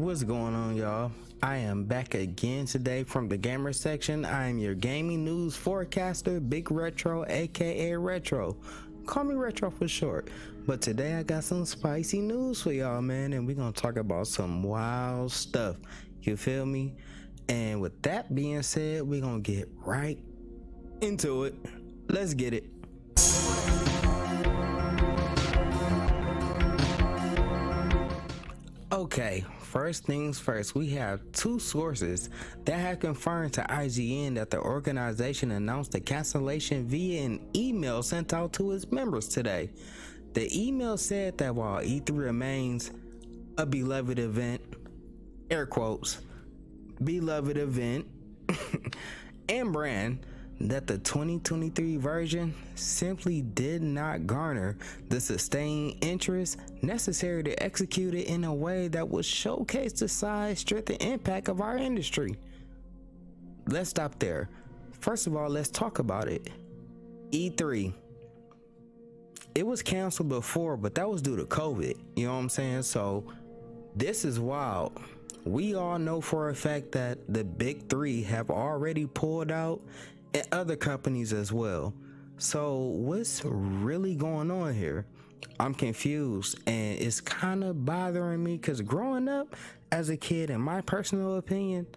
What's going on, y'all? I am back again today from the gamer section. I am your gaming news forecaster, Big Retro, aka Retro. Call me Retro for short. But today I got some spicy news for y'all, man, and we're gonna talk about some wild stuff. You feel me? And with that being said, we're gonna get right into it. Let's get it. Okay, first things first, we have two sources that have confirmed to IGN that the organization announced the cancellation via an email sent out to its members today. The email said that while E3 remains a beloved event, air quotes, beloved event, and brand, that the 2023 version simply did not garner the sustained interest necessary to execute it in a way that would showcase the size, strength, and impact of our industry. Let's stop there. First of all, let's talk about it. E3. It was canceled before, but that was due to COVID. You know what I'm saying? So this is wild. We all know for a fact that the big three have already pulled out, and other companies as well. So what's really going on here? I'm confused, and it's kind of bothering me because growing up as a kid, in my personal opinion,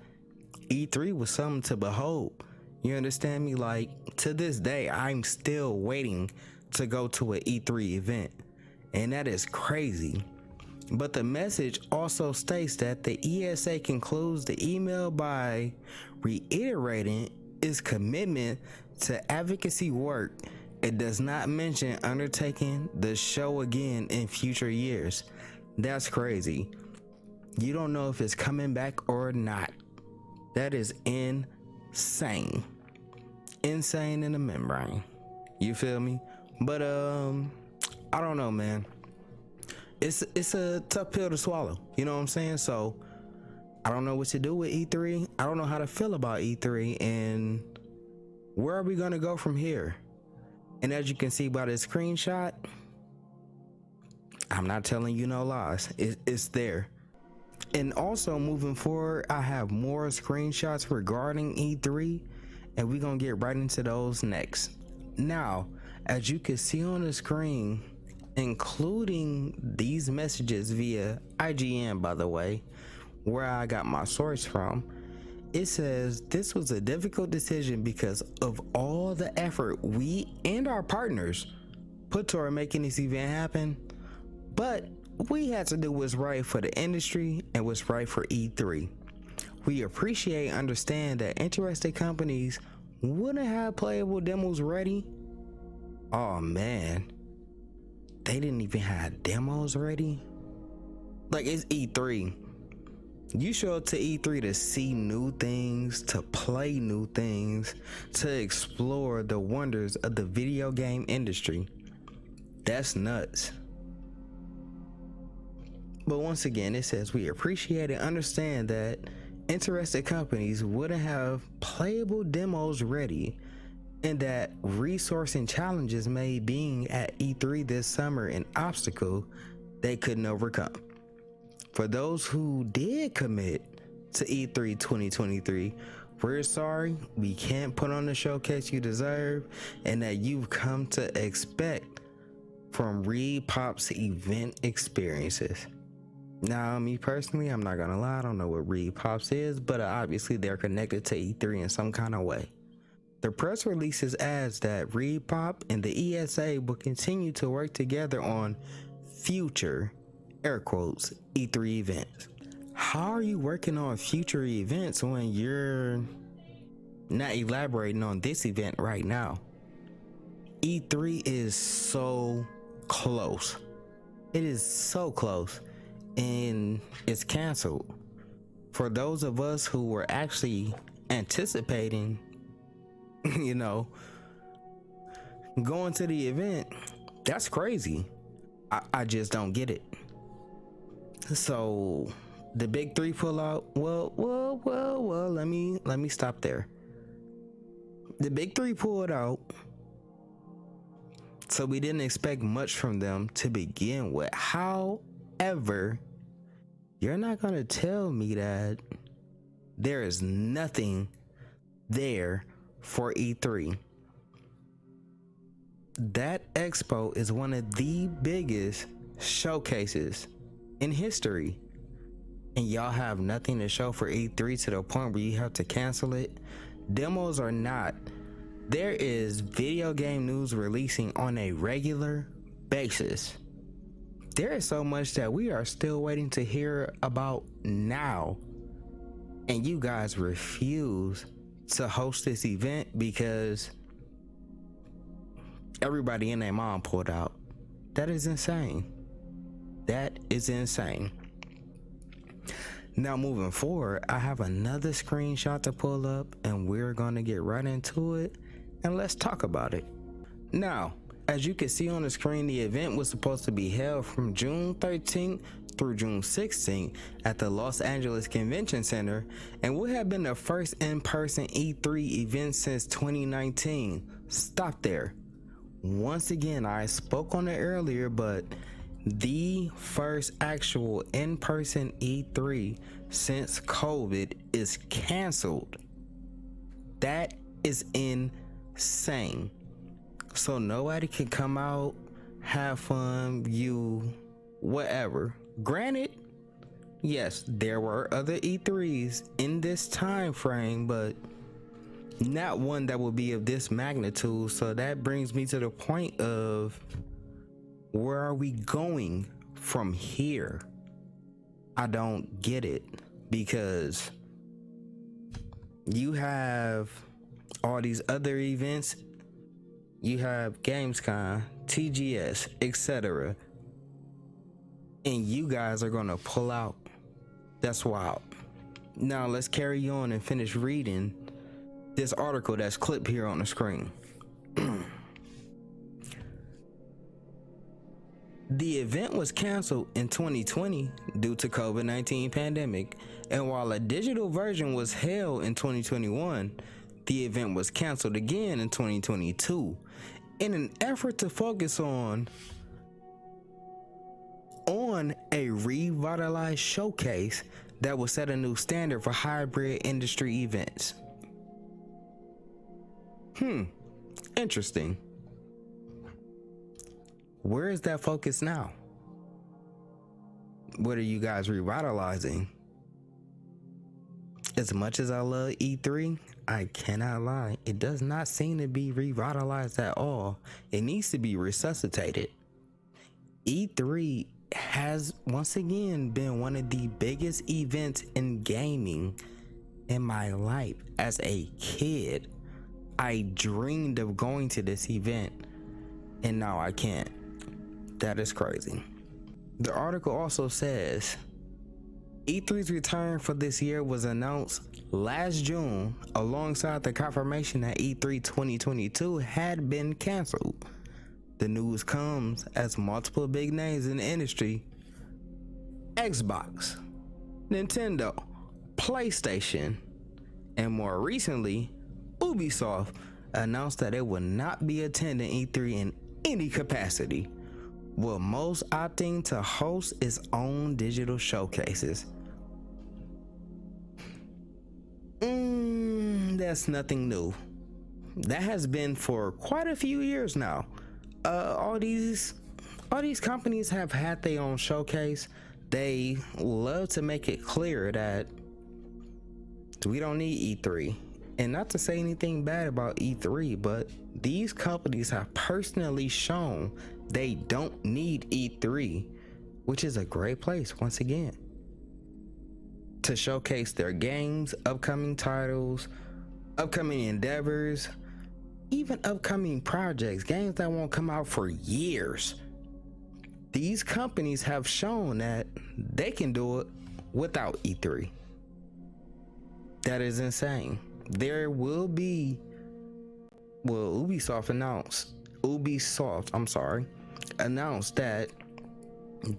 E3 was something to behold. You understand me? Like, to this day, I'm still waiting to go to an E3 event, and that is crazy. But the message also states that the ESA concludes the email by reiterating its commitment to advocacy work. It does not mention undertaking the show again in future years. That's crazy. You don't know if it's coming back or not. That is insane. Insane in the membrane. You feel me? But I don't know, man. It's a tough pill to swallow. You know what I'm saying? So I don't know what to do with E3. I don't know how to feel about E3, and where are we gonna go from here? And as you can see by this screenshot, I'm not telling you no lies. It's there. And also moving forward, I have more screenshots regarding E3, and we're gonna get right into those next. Now, as you can see on the screen, including these messages via IGN, by the way, where I got my source from, it says this was a difficult decision because of all the effort we and our partners put toward making this event happen, but we had to do what's right for the industry and what's right for E3. We appreciate and understand that interested companies wouldn't have playable demos ready. Oh man, they didn't even have demos ready. Like, it's E3. You show up to E3 to see new things, to play new things, to explore the wonders of the video game industry. That's nuts. But once again, it says we appreciate and understand that interested companies wouldn't have playable demos ready, and that resourcing challenges made being at E3 this summer an obstacle they couldn't overcome. For those who did commit to E3 2023, we're sorry we can't put on the showcase you deserve and that you've come to expect from ReedPop's event experiences. Now, me personally, I'm not gonna lie, I don't know what ReedPops is, but obviously they're connected to E3 in some kind of way. The press releases adds that ReedPop and the ESA will continue to work together on future, air quotes, E3 events. How are you working on future events when you're not elaborating on this event right now? E3 is so close. It is so close, and it's canceled. For those of us who were actually anticipating, you know, going to the event, that's crazy. I just don't get it. So the big three pull out. Well, let me stop there. The big three pulled out, so we didn't expect much from them to begin with. However, You're not going to tell me that there is nothing there for E3. That expo is one of the biggest showcases in history, and y'all have nothing to show for E3 to the point where you have to cancel it. Demos or not, there is video game news releasing on a regular basis. There is so much that we are still waiting to hear about now, and you guys refuse to host this event because everybody and their mom pulled out. That is insane. That is insane. Now moving forward, I have another screenshot to pull up, and we're going to get right into it, and let's talk about it. Now, as you can see on the screen, the event was supposed to be held from June 13th through June 16th at the Los Angeles Convention Center, and would have been the first in-person E3 event since 2019. Stop there. Once again, I spoke on it earlier, but the first actual in-person E3 since COVID is canceled. That is insane. So nobody can come out, have fun, view, whatever. Granted, yes, there were other E3s in this time frame, but not one that would be of this magnitude. So that brings me to the point of, where are we going from here? I don't get it, because you have all these other events. You have Gamescom, TGS, etc. And you guys are gonna pull out. That's wild. Now let's carry on and finish reading this article that's clipped here on the screen. The event was canceled in 2020 due to COVID-19 pandemic, and while a digital version was held in 2021, the event was canceled again in 2022 in an effort to focus on a revitalized showcase that will set a new standard for hybrid industry events. Interesting. Where is that focus now? What are you guys revitalizing? As much as I love E3, I cannot lie, it does not seem to be revitalized at all. It needs to be resuscitated. E3 has once again been one of the biggest events in gaming in my life. As a kid, I dreamed of going to this event, and now I can't. That is crazy. The article also says E3's return for this year was announced last June alongside the confirmation that E3 2022 had been canceled. The news comes as multiple big names in the industry, Xbox, Nintendo, PlayStation, and more recently, Ubisoft, announced that it will not be attending E3 in any capacity, with most opting to host its own digital showcases. That's nothing new. That has been for quite a few years now. All these companies have had their own showcase. They love to make it clear that we don't need E3. And not to say anything bad about E3, but these companies have personally shown they don't need E3, which is a great place, once again, to showcase their games, upcoming titles, upcoming endeavors, even upcoming projects, games that won't come out for years. These companies have shown that they can do it without E3. That is insane. There will be, Ubisoft announced that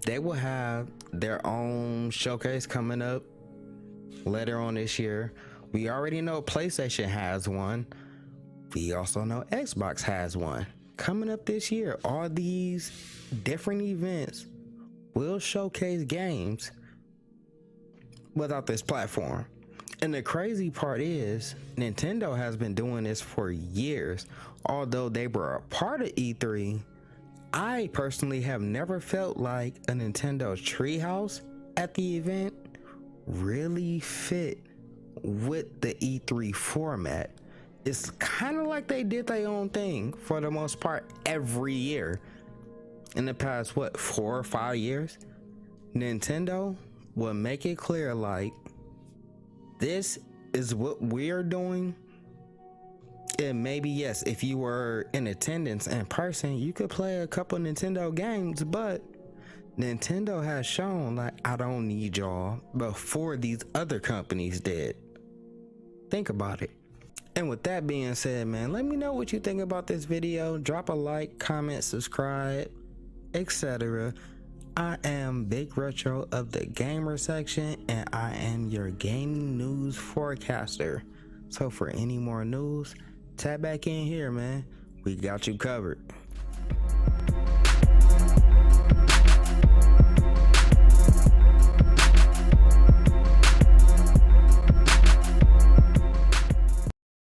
they will have their own showcase coming up later on this year. We already know PlayStation has one. We also know Xbox has one coming up this year. All these different events will showcase games without this platform. And the crazy part is, Nintendo has been doing this for years. Although they were a part of E3, I personally have never felt like a Nintendo Treehouse at the event really fit with the E3 format. It's kind of like they did their own thing for the most part every year. In the past, 4 or 5 years, Nintendo will make it clear like, this is what we're doing. And maybe, yes, if you were in attendance in person, you could play a couple Nintendo games, but Nintendo has shown like, I don't need y'all before these other companies did. Think about it. And with that being said, man, let me know what you think about this video. Drop a like, comment, subscribe, etc. I am Big Retro of the Gamer section, and I am your gaming news forecaster. So for any more news, tap back in here, man. We got you covered.